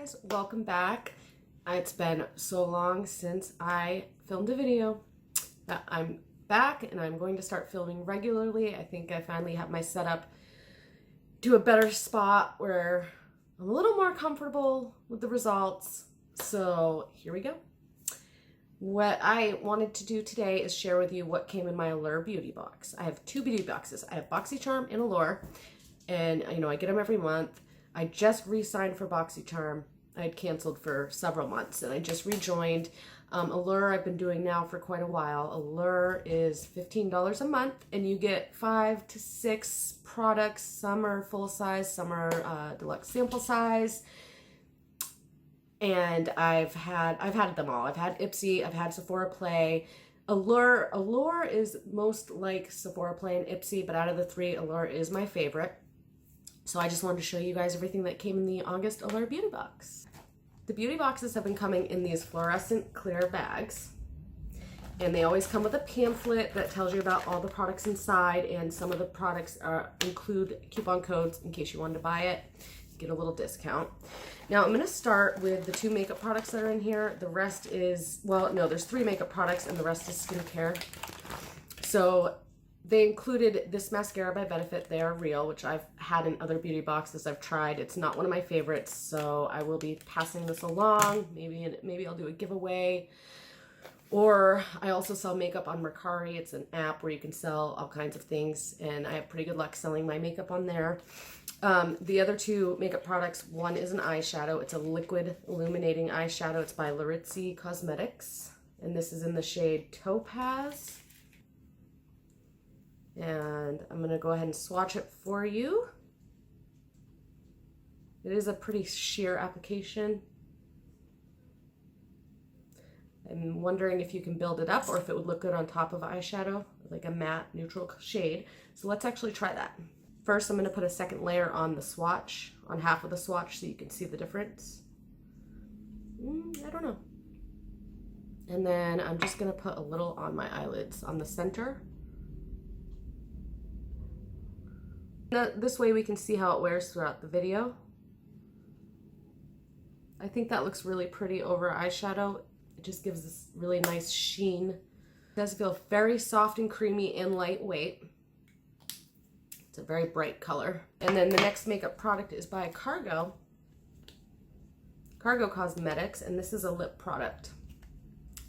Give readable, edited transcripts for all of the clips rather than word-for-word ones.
guys, welcome back. It's been so long since I filmed a video, but I'm back and I'm going to start filming regularly. I think I finally have my setup to a better spot where I'm a little more comfortable with the results. So here we go. What I wanted to do today is share with you what came in my Allure Beauty Box. I have two beauty boxes. I have BoxyCharm and Allure, and I get them every month. I just re-signed for BoxyCharm. I had canceled for several months and I just rejoined. Allure I've been doing now for quite a while. Allure is $15 a month and you get 5 to 6 products. Some are full size, some are deluxe sample size. And I've had them all. I've had Ipsy, I've had Sephora Play. Allure is most like Sephora Play and Ipsy, but out of the three, Allure is my favorite. So I just wanted to show you guys everything that came in the August Allure Beauty Box. The beauty boxes have been coming in these fluorescent clear bags. And they always come with a pamphlet that tells you about all the products inside, and some of the products include coupon codes in case you wanted to buy it. Get a little discount. Now I'm going to start with the 2 makeup products that are in here. The rest is, well, no, there's 3 makeup products and the rest is skincare. So they included this mascara by Benefit. They are real, which I've had in other beauty boxes I've tried. It's not one of my favorites, so I will be passing this along. Maybe I'll do a giveaway. Or I also sell makeup on Mercari. It's an app where you can sell all kinds of things, and I have pretty good luck selling my makeup on there. The other 2 makeup products, one is an eyeshadow. It's a liquid illuminating eyeshadow. It's by Laritzi Cosmetics, and this is in the shade Topaz. And I'm going to go ahead and swatch it for you. It is a pretty sheer application. I'm wondering if you can build it up or if it would look good on top of eyeshadow, like a matte neutral shade. So let's actually try that. First, I'm going to put a second layer on the swatch, on half of the swatch, so you can see the difference. I don't know. And then I'm just going to put a little on my eyelids on the center. This way we can see how it wears throughout the video. I think that looks really pretty over eyeshadow. It just gives this really nice sheen. It does feel very soft and creamy and lightweight. It's a very bright color. And then the next makeup product is by Cargo Cosmetics, and this is a lip product.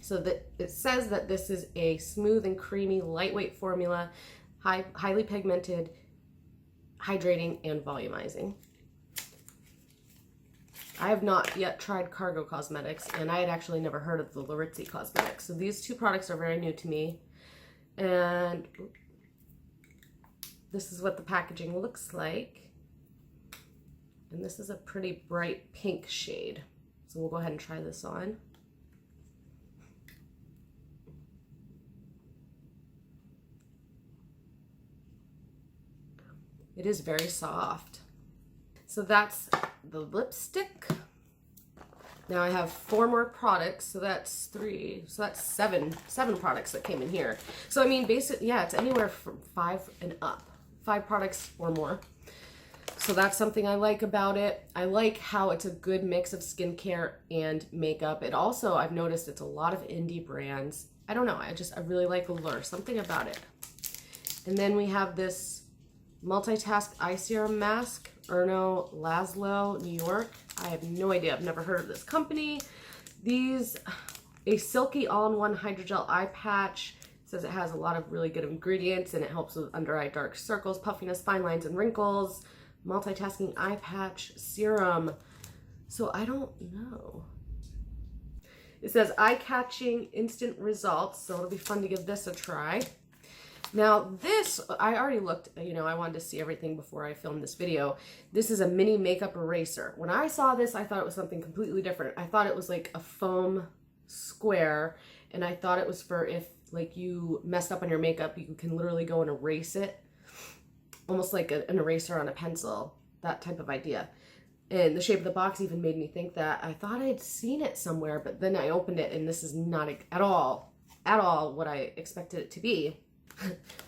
So that it says that this is a smooth and creamy, lightweight formula, highly pigmented, hydrating, and volumizing. I have not yet tried Cargo Cosmetics, and I had actually never heard of the Laritzi Cosmetics. So these 2 products are very new to me. And this is what the packaging looks like. And this is a pretty bright pink shade. So we'll go ahead and try this on. It is very soft. So that's the lipstick. Now I have 4 more products, so that's 3, so that's 7 products that came in here. So I mean, yeah, it's anywhere from 5 and up, 5 products or more. So that's something I like about it. I like how it's a good mix of skincare and makeup. It also, I've noticed it's a lot of indie brands. I don't know, I really like Allure, something about it. And then we have this multitask eye serum mask, Erno Laszlo, New York. I have no idea. I've never heard of this company. A silky all-in-one hydrogel eye patch. It says it has a lot of really good ingredients and it helps with under eye dark circles, puffiness, fine lines, and wrinkles. Multitasking eye patch serum. So I don't know. It says eye-catching instant results, so it'll be fun to give this a try. Now this, I already looked, I wanted to see everything before I filmed this video. This is a mini makeup eraser. When I saw this, I thought it was something completely different. I thought it was like a foam square, and I thought it was for if like you messed up on your makeup, you can literally go and erase it. Almost like an eraser on a pencil, that type of idea. And the shape of the box even made me think that. I thought I'd seen it somewhere, but then I opened it and this is not at all what I expected it to be.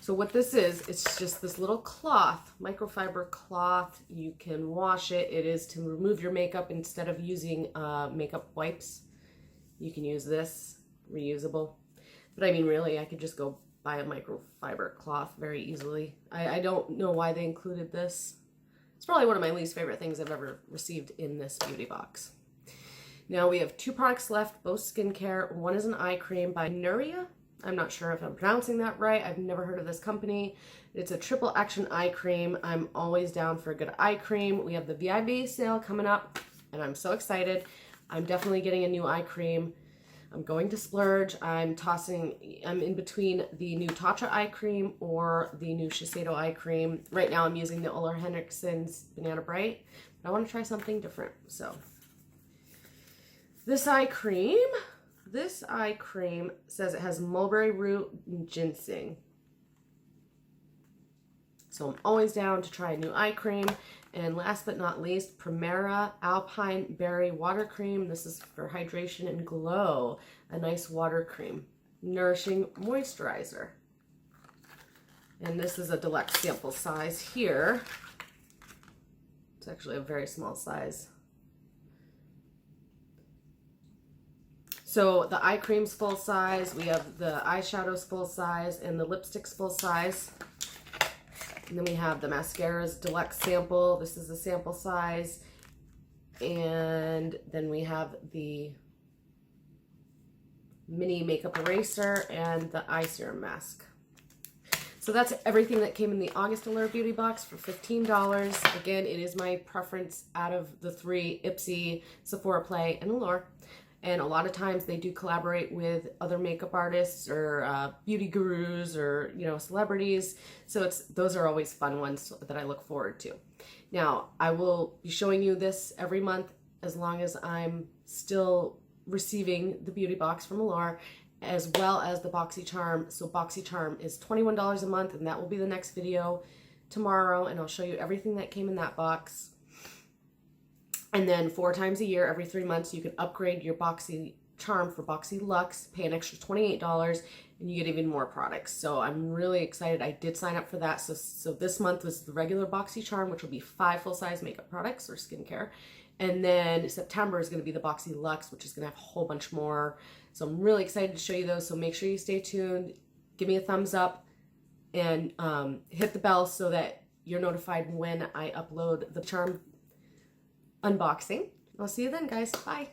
So what this is, it's just this little cloth, microfiber cloth. You can wash it. It is to remove your makeup instead of using makeup wipes. You can use this, reusable. But I mean, really, I could just go buy a microfiber cloth very easily. I don't know why they included this. It's probably one of my least favorite things I've ever received in this beauty box. Now we have 2 products left, both skincare. One is an eye cream by Nuria. I'm not sure if I'm pronouncing that right. I've never heard of this company. It's a triple action eye cream. I'm always down for a good eye cream. We have the VIB sale coming up, and I'm so excited. I'm definitely getting a new eye cream. I'm going to splurge. I'm in between the new Tatcha eye cream or the new Shiseido eye cream. Right now I'm using the Ole Henriksen's Banana Bright. But I want to try something different. So this eye cream says it has mulberry root and ginseng. So I'm always down to try a new eye cream. And last but not least, Primera Alpine Berry Water Cream. This is for hydration and glow. A nice water cream. Nourishing moisturizer. And this is a deluxe sample size here. It's actually a very small size. So the eye cream's full size. We have the eyeshadows full size and the lipsticks full size. And then we have the mascaras deluxe sample. This is the sample size. And then we have the mini makeup eraser and the eye serum mask. So that's everything that came in the August Allure Beauty Box for $15. Again, it is my preference out of the 3, Ipsy, Sephora Play, and Allure. And a lot of times they do collaborate with other makeup artists or beauty gurus or, you know, celebrities. So those are always fun ones that I look forward to. Now, I will be showing you this every month as long as I'm still receiving the beauty box from Allure, as well as the BoxyCharm. So BoxyCharm is $21 a month, and that will be the next video tomorrow, and I'll show you everything that came in that box. And then 4 times a year, every 3 months, you can upgrade your BoxyCharm for Boxy Luxe, pay an extra $28, and you get even more products. So I'm really excited. I did sign up for that. So this month was the regular BoxyCharm, which will be 5 full-size makeup products or skincare. And then September is going to be the Boxy Luxe, which is going to have a whole bunch more. So I'm really excited to show you those. So make sure you stay tuned. Give me a thumbs up and hit the bell so that you're notified when I upload the charm unboxing. I'll see you then, guys. Bye.